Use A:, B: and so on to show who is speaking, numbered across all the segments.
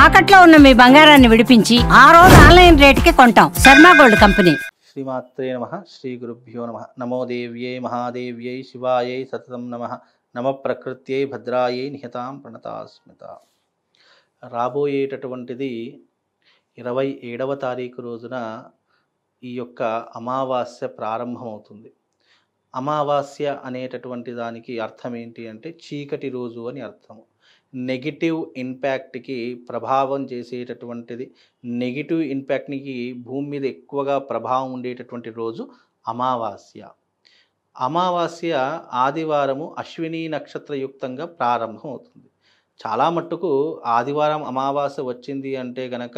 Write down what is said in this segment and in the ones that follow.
A: తాకట్లో ఉన్న మీ బంగారాన్ని విడిపించి ఆ రోజు ఆన్లైన్ రేటుకి కొంటాం. Sharma gold company.
B: శ్రీమాత్రే నమః. శ్రీ గురుభ్యో నమః. నమో దేవ్యై మహాదేవ్యై శివాయై సతతం నమః. నమ ప్రకృత్యై భద్రాయై నిహతాం ప్రణతాస్మిత. రాబోయేటటువంటిది 27వ తారీఖు రోజున ఈ యొక్క అమావాస్య ప్రారంభమవుతుంది. అమావాస్య అనేటటువంటి దానికి అర్థం ఏంటి అంటే చీకటి రోజు అని అర్థము. నెగిటివ్ ఇంపాక్ట్కి ప్రభావం చేసేటటువంటిది, నెగిటివ్ ఇంపాక్ట్కి భూమి మీద ఎక్కువగా ప్రభావం ఉండేటటువంటి రోజు అమావాస్య. అమావాస్య ఆదివారము అశ్విని నక్షత్రయుక్తంగా ప్రారంభం అవుతుంది. చాలా మట్టుకు ఆదివారం అమావాస్య వచ్చింది అంటే గనక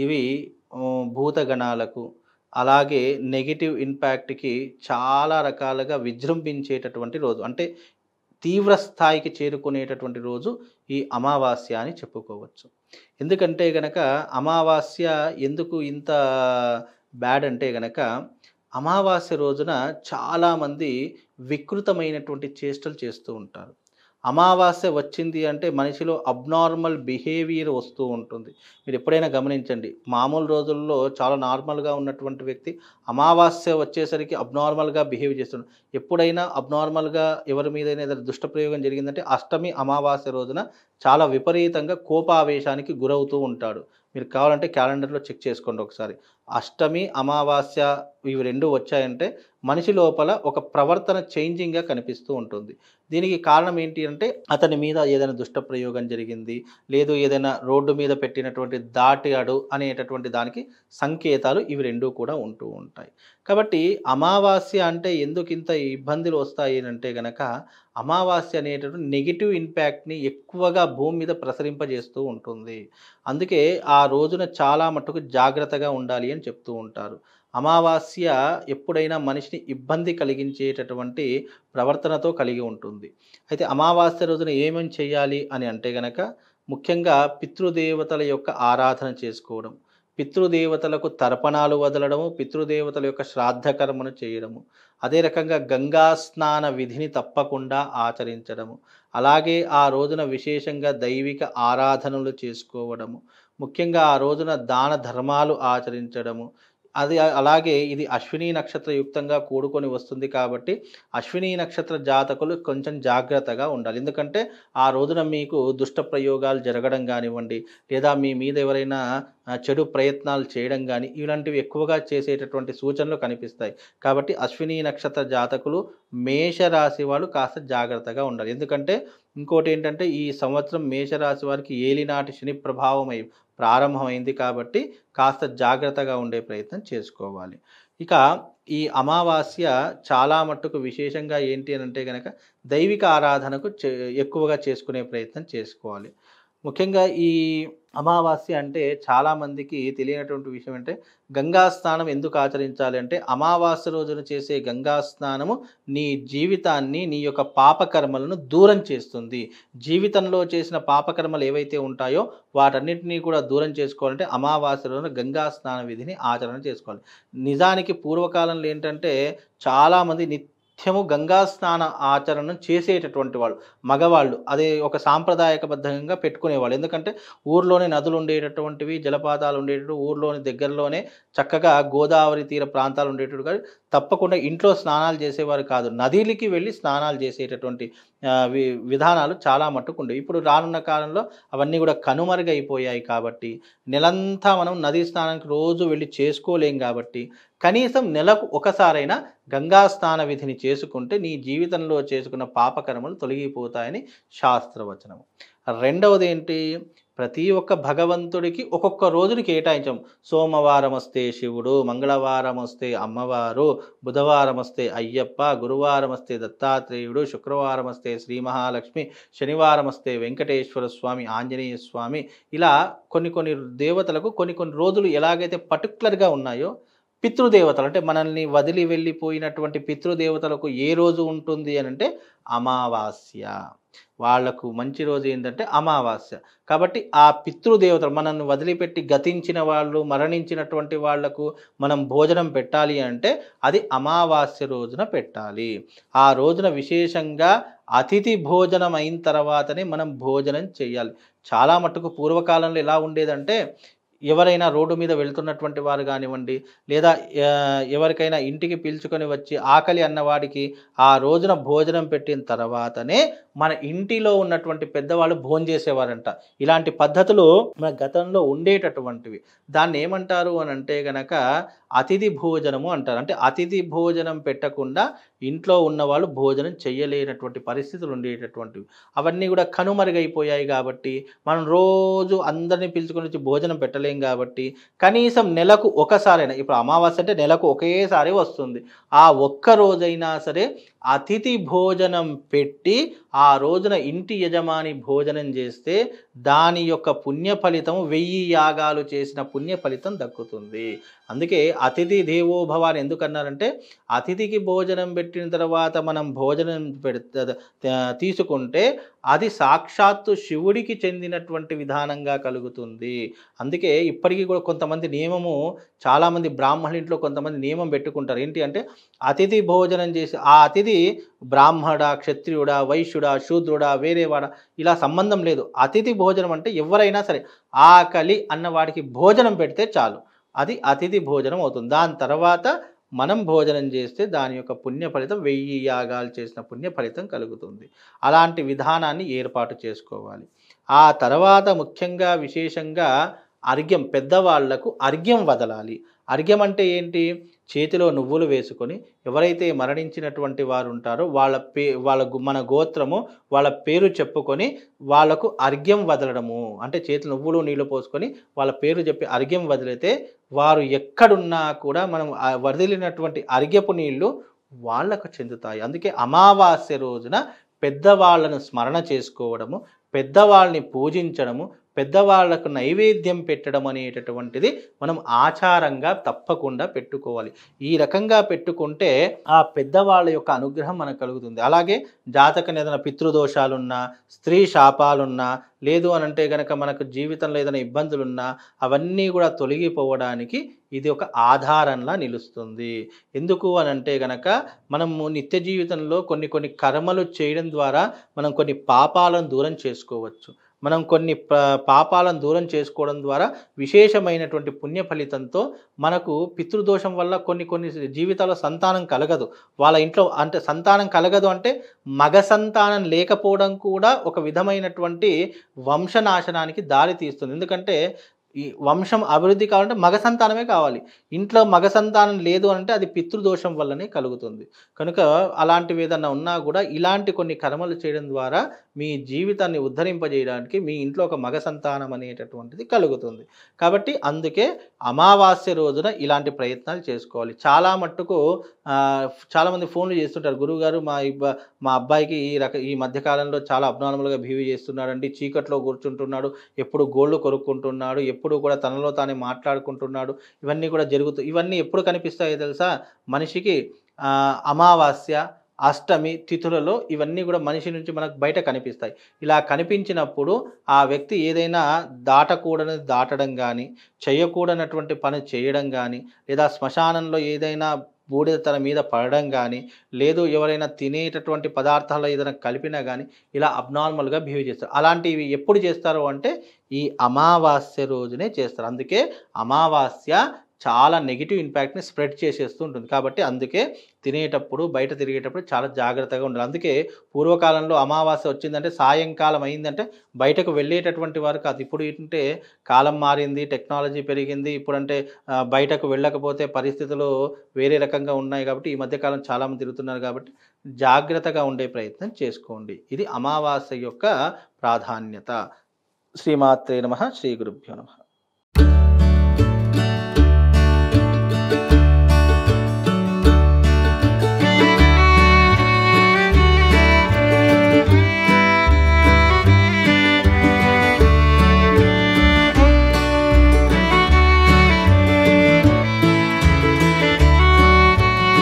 B: ఇవి భూతగణాలకు అలాగే నెగిటివ్ ఇంపాక్ట్కి చాలా రకాలుగా విజృంభించేటటువంటి రోజు, అంటే తీవ్ర స్థాయికి చేరుకునేటటువంటి రోజు ఈ అమావాస్య అని చెప్పుకోవచ్చు. ఎందుకంటే గనక అమావాస్య ఎందుకు ఇంత బ్యాడ్ అంటే గనక అమావాస్య రోజున చాలామంది వికృతమైనటువంటి చేష్టలు చేస్తూ ఉంటారు. అమావాస్య వచ్చింది అంటే మనిషిలో అబ్నార్మల్ బిహేవియర్ వస్తూ ఉంటుంది. మీరు ఎప్పుడైనా గమనించండి, మామూలు రోజుల్లో చాలా నార్మల్గా ఉన్నటువంటి వ్యక్తి అమావాస్య వచ్చేసరికి అబ్నార్మల్గా బిహేవ్ చేస్తున్నాడు. ఎప్పుడైనా అబ్నార్మల్గా ఎవరి మీదైనా ఏదైనా దుష్టప్రయోగం జరిగిందంటే అష్టమి అమావాస్య రోజున చాలా విపరీతంగా కోపావేశానికి గురవుతూ ఉంటాడు. మీరు కావాలంటే క్యాలెండర్లో చెక్ చేసుకోండి ఒకసారి. అష్టమి అమావాస్య ఇవి రెండు వచ్చాయంటే మనిషి లోపల ఒక ప్రవర్తన చేంజింగ్గా కనిపిస్తూ ఉంటుంది. దీనికి కారణం ఏంటి అంటే అతని మీద ఏదైనా దుష్టప్రయోగం జరిగింది, లేదు ఏదైనా రోడ్డు మీద పెట్టినటువంటి దాటాడు అనేటటువంటి దానికి సంకేతాలు ఇవి రెండూ కూడా ఉంటూ ఉంటాయి. కాబట్టి అమావాస్య అంటే ఎందుకు ఇంత ఇబ్బందులు వస్తాయి అంటే గనక అమావాస్య అనేటటువంటి నెగిటివ్ ఇంపాక్ట్ని ఎక్కువగా భూమి మీద ప్రసరింపజేస్తూ ఉంటుంది. అందుకే ఆ రోజున చాలా మట్టుకు జాగ్రత్తగా ఉండాలి అని చెప్తూ ఉంటారు. అమావాస్య ఎప్పుడైనా మనిషిని ఇబ్బంది కలిగించేటటువంటి ప్రవర్తనతో కలిగి ఉంటుంది. అయితే అమావాస్య రోజున ఏమేమి చేయాలి అని అంటే గనక ముఖ్యంగా పితృదేవతల యొక్క ఆరాధన చేసుకోవడం, పితృదేవతలకు తర్పణాలు వదలడము, పితృదేవతల యొక్క శ్రాద్ధ కర్మను చేయడము, అదే రకంగా గంగా స్నాన విధిని తప్పకుండా ఆచరించడము, అలాగే ఆ రోజున విశేషంగా దైవిక ఆరాధనలు చేసుకోవడము, ముఖ్యంగా ఆ రోజున దాన ధర్మాలు ఆచరించడము. అది అలాగే ఇది అశ్విని నక్షత్ర యుక్తంగా కూడుకొని వస్తుంది కాబట్టి అశ్విని నక్షత్ర జాతకులు కొంచెం జాగ్రత్తగా ఉండాలి. ఎందుకంటే ఆ రోజున మీకు దుష్ట ప్రయోగాలు జరగడం కానివ్వండి, లేదా మీ మీద ఎవరైనా చెడు ప్రయత్నాలు చేయడం కానీ ఇలాంటివి ఎక్కువగా చేసేటటువంటి సూచనలు కనిపిస్తాయి. కాబట్టి అశ్విని నక్షత్ర జాతకులు మేషరాశి వాళ్ళు కాస్త జాగ్రత్తగా ఉండాలి. ఎందుకంటే ఇంకోటి ఏంటంటే ఈ సంవత్సరం మేషరాశి వారికి ఏలినాటి శని ప్రభావం ప్రారంభమైంది కాబట్టి కాస్త జాగ్రత్తగా ఉండే ప్రయత్నం చేసుకోవాలి. ఇక ఈ అమావాస్య చాలా మట్టుకు విశేషంగా ఏంటి అని అంటే కనుక దైవిక ఆరాధనకు ఎక్కువగా చేసుకునే ప్రయత్నం చేసుకోవాలి. ముఖ్యంగా ఈ అమావాస్య అంటే చాలామందికి తెలియనటువంటి విషయం అంటే గంగా స్నానం ఎందుకు ఆచరించాలి అంటే అమావాస్య రోజున చేసే గంగా స్నానము నీ జీవితాన్ని, నీ యొక్క పాపకర్మలను దూరం చేస్తుంది. జీవితంలో చేసిన పాపకర్మలు ఏవైతే ఉంటాయో వాటన్నిటినీ కూడా దూరం చేసుకోవాలంటే అమావాస్య రోజున గంగా స్నాన విధిని ఆచరణ చేసుకోవాలి. నిజానికి పూర్వకాలంలో ఏంటంటే చాలామంది నిత్యము గంగా స్నాన ఆచరణ చేసేటటువంటి వాళ్ళు మగవాళ్ళు అదే ఒక సాంప్రదాయకబద్ధంగా పెట్టుకునేవాళ్ళు. ఎందుకంటే ఊర్లోనే నదులు ఉండేటటువంటివి, జలపాతాలు ఉండేటటువంటి ఊర్లోని దగ్గరలోనే చక్కగా గోదావరి తీర ప్రాంతాలు ఉండేటట్టు కానీ తప్పకుండా ఇంట్లో స్నానాలు చేసేవారు కాదు, నదిలకి వెళ్ళి స్నానాలు చేసేటటువంటి విధానాలు చాలా మట్టుకు ఉండేవి. ఇప్పుడు రానున్న కాలంలో అవన్నీ కూడా కనుమరుగైపోయాయి కాబట్టి నెలంతా మనం నదీ స్నానానికి రోజు వెళ్ళి చేసుకోలేం కాబట్టి కనీసం నెలకు ఒకసారైనా గంగా స్నాన విధిని చేసుకుంటే నీ జీవితంలో చేసుకున్న పాపకర్మలు తొలగిపోతాయని శాస్త్రవచనం. రెండవది ఏంటి, ప్రతి ఒక్క భగవంతుడికి ఒక్కొక్క రోజుని కేటాయించాం. సోమవారం వస్తే శివుడు, మంగళవారం వస్తే అమ్మవారు, బుధవారం వస్తే అయ్యప్ప, గురువారం వస్తే దత్తాత్రేయుడు, శుక్రవారం వస్తే శ్రీ మహాలక్ష్మి, శనివారం వస్తే వెంకటేశ్వర స్వామి, ఆంజనేయ స్వామి. ఇలా కొన్ని దేవతలకు కొన్ని రోజులు ఎలాగైతే పర్టికులర్గా ఉన్నాయో పితృదేవతలు అంటే మనల్ని వదిలి వెళ్ళిపోయినటువంటి పితృదేవతలకు ఏ రోజు ఉంటుంది అని అంటే అమావాస్య. వాళ్లకు మంచి రోజు ఏంటంటే అమావాస్య. కాబట్టి ఆ పితృదేవతలు మనల్ని వదిలిపెట్టి గతించిన వాళ్ళు, మరణించినటువంటి వాళ్లకు మనం భోజనం పెట్టాలి అంటే అది అమావాస్య రోజున పెట్టాలి. ఆ రోజున విశేషంగా అతిథి భోజనం అయిన తర్వాతనే మనం భోజనం చేయాలి. చాలా మట్టుకు పూర్వకాలంలో ఎలా ఉండేదంటే ఎవరైనా రోడ్డు మీద వెళ్తున్నటువంటి వారు కానివ్వండి, లేదా ఎవరికైనా ఇంటికి పిలుచుకొని వచ్చి ఆకలి అన్నవాడికి ఆ రోజున భోజనం పెట్టిన తర్వాతనే మన ఇంటిలో ఉన్నటువంటి పెద్దవాళ్ళు భోంచేసేవారంట. ఇలాంటి పద్ధతులు మన గతంలో ఉండేటటువంటివి. దాన్ని ఏమంటారు అని అంటే గనక అతిథి భోజనము అంటారు. అంటే అతిథి భోజనం పెట్టకుండా ఇంట్లో ఉన్నవాళ్ళు భోజనం చెయ్యలేనటువంటి పరిస్థితులు ఉండేటటువంటివి. అవన్నీ కూడా కనుమరుగైపోయాయి కాబట్టి మనం రోజు అందరినీ పిలుచుకొని వచ్చి భోజనం పెట్టలేం కాబట్టి కనీసం నెలకు ఒకసారైనా, ఇప్పుడు అమావాస్య అంటే నెలకు ఒకేసారి వస్తుంది, ఆ ఒక్క రోజైనా సరే అతిథి భోజనం పెట్టి ఆ రోజున ఇంటి యజమాని భోజనం చేస్తే దాని యొక్క పుణ్య ఫలితం 1000 యాగాలు చేసిన పుణ్య ఫలితం దక్కుతుంది. అందుకే అతిథి దేవోభవ అని ఎందుకన్నారంటే అతిథికి భోజనం పెట్టిన తర్వాత మనం భోజనం తీసుకుంటే అది సాక్షాత్తు శివుడికి చెందినటువంటి విధానంగా కలుగుతుంది. అందుకే ఇప్పటికీ కూడా కొంతమంది నియమము, చాలామంది బ్రాహ్మణుల ఇంట్లో కొంతమంది నియమం పెట్టుకుంటారు. ఏంటి అంటే అతిథి భోజనం చేసి ఆ అతిథి బ్రాహ్మడా, క్షత్రియుడా, వైశ్యుడా, శూద్రుడా, వేరేవాడా ఇలా సంబంధం లేదు. అతిథి భోజనం అంటే ఎవరైనా సరే ఆకలి అన్నవాడికి భోజనం పెడితే చాలు, అది అతిథి భోజనం అవుతుంది. దాని తర్వాత మనం భోజనం చేస్తే దాని యొక్క పుణ్య ఫలితం 1000 యాగాలు చేసిన పుణ్య ఫలితం కలుగుతుంది. అలాంటి విధానాన్ని ఏర్పాటు చేసుకోవాలి. ఆ తర్వాత ముఖ్యంగా విశేషంగా అర్ఘ్యం, పెద్దవాళ్లకు అర్ఘ్యం వదలాలి. అర్ఘ్యం అంటే ఏంటి? చేతిలో నువ్వులు వేసుకొని ఎవరైతే మరణించినటువంటి వారు ఉంటారో వాళ్ళ మన గోత్రము వాళ్ళ పేరు చెప్పుకొని వాళ్లకు అర్ఘ్యం వదలడము. అంటే చేతిలో నువ్వులు నీళ్లు పోసుకొని వాళ్ళ పేరు చెప్పి అర్ఘ్యం వదిలితే వారు ఎక్కడున్నా కూడా మనం వదిలినటువంటి అర్ఘ్యపు నీళ్లు వాళ్లకు చెందుతాయి. అందుకే అమావాస్య రోజున పెద్దవాళ్లను స్మరణ చేసుకోవడము, పెద్దవాళ్ళని పూజించడము, పెద్దవాళ్లకు నైవేద్యం పెట్టడం అనేటటువంటిది మనం ఆచారంగా తప్పకుండా పెట్టుకోవాలి. ఈ రకంగా పెట్టుకుంటే ఆ పెద్దవాళ్ళ యొక్క అనుగ్రహం మనకు కలుగుతుంది. అలాగే జాతకం ఏదైనా పితృదోషాలున్నా, స్త్రీ శాపాలున్నా, లేదు అని అంటే కనుక మనకు జీవితంలో ఏదైనా ఇబ్బందులున్నా అవన్నీ కూడా తొలగిపోవడానికి ఇది ఒక ఆధారంలా నిలుస్తుంది. ఎందుకు అని అంటే కనుక మనము నిత్య జీవితంలో కొన్ని కర్మలు చేయడం ద్వారా మనం కొన్ని పాపాలను దూరం చేసుకోవచ్చు. మనం కొన్ని పాపాలను దూరం చేసుకోవడం ద్వారా విశేషమైనటువంటి పుణ్య ఫలితంతో మనకు పితృదోషం వల్ల కొన్ని జీవితాల్లో సంతానం కలగదు. వాళ్ళ ఇంట్లో అంటే సంతానం కలగదు అంటే మగ సంతానం లేకపోవడం కూడా ఒక విధమైనటువంటి వంశనాశనానికి దారి తీస్తుంది. ఎందుకంటే ఈ వంశం అభివృద్ధి కావాలంటే మగ సంతానమే కావాలి. ఇంట్లో మగ సంతానం లేదు అంటే అది పితృదోషం వల్లనే కలుగుతుంది. కనుక అలాంటివి ఏదన్నా ఉన్నా కూడా ఇలాంటి కొన్ని కర్మలు చేయడం ద్వారా మీ జీవితాన్ని ఉద్ధరింపజేయడానికి మీ ఇంట్లో ఒక మగ సంతానం అనేటటువంటిది కలుగుతుంది. కాబట్టి అందుకే అమావాస్య రోజున ఇలాంటి ప్రయత్నాలు చేసుకోవాలి. చాలా మట్టుకు చాలామంది ఫోన్లు చేస్తుంటారు, గురువుగారు మా అబ్బాయికి ఈ మధ్యకాలంలో చాలా అబ్నార్మల్గా బిహేవ్ చేస్తున్నాడండి, చీకట్లో కూర్చుంటున్నాడు, ఎప్పుడు గోళ్ళు కొరుక్కుంటున్నాడు, ఎప్పుడు కూడా తనలో తానే మాట్లాడుకుంటున్నాడు, ఇవన్నీ కూడా జరుగుతాయి. ఇవన్నీ ఎప్పుడు కనిపిస్తాయో తెలుసా? మనిషికి అమావాస్య, అష్టమి తిథులలో ఇవన్నీ కూడా మనిషి నుంచి మనకు బయట కనిపిస్తాయి. ఇలా కనిపించినప్పుడు ఆ వ్యక్తి ఏదైనా దాటకూడని దాటడం కానీ, చేయకూడనటువంటి పని చేయడం కానీ, లేదా శ్మశానంలో ఏదైనా బూడిద తన మీద పడడం కానీ, లేదు ఎవరైనా తినేటటువంటి పదార్థాల్లో ఏదైనా కలిపినా కానీ ఇలా అబ్నార్మల్గా బిహేవ్ చేస్తారు. అలాంటివి ఎప్పుడు చేస్తారు అంటే ఈ అమావాస్య రోజునే చేస్తారు. అందుకే అమావాస్య చాలా నెగిటివ్ ఇంపాక్ట్ని స్ప్రెడ్ చేసేస్తూ ఉంటుంది. కాబట్టి అందుకే తినేటప్పుడు బయట తిరిగేటప్పుడు చాలా జాగ్రత్తగా ఉండాలి. అందుకే పూర్వకాలంలో అమావాస్య వచ్చిందంటే సాయంకాలం అయిందంటే బయటకు వెళ్ళేటటువంటి వారు కాదు. ఇప్పుడు ఏంటంటే కాలం మారింది, టెక్నాలజీ పెరిగింది. ఇప్పుడంటే బయటకు వెళ్ళకపోతే పరిస్థితులు వేరే రకంగా ఉన్నాయి. కాబట్టి ఈ మధ్యకాలం చాలామంది తిరుగుతున్నారు. కాబట్టి జాగ్రత్తగా ఉండే ప్రయత్నం చేసుకోండి. ఇది అమావాస్య యొక్క ప్రాధాన్యత. శ్రీమాత్రే నమః. శ్రీ గురుభ్యో నమః.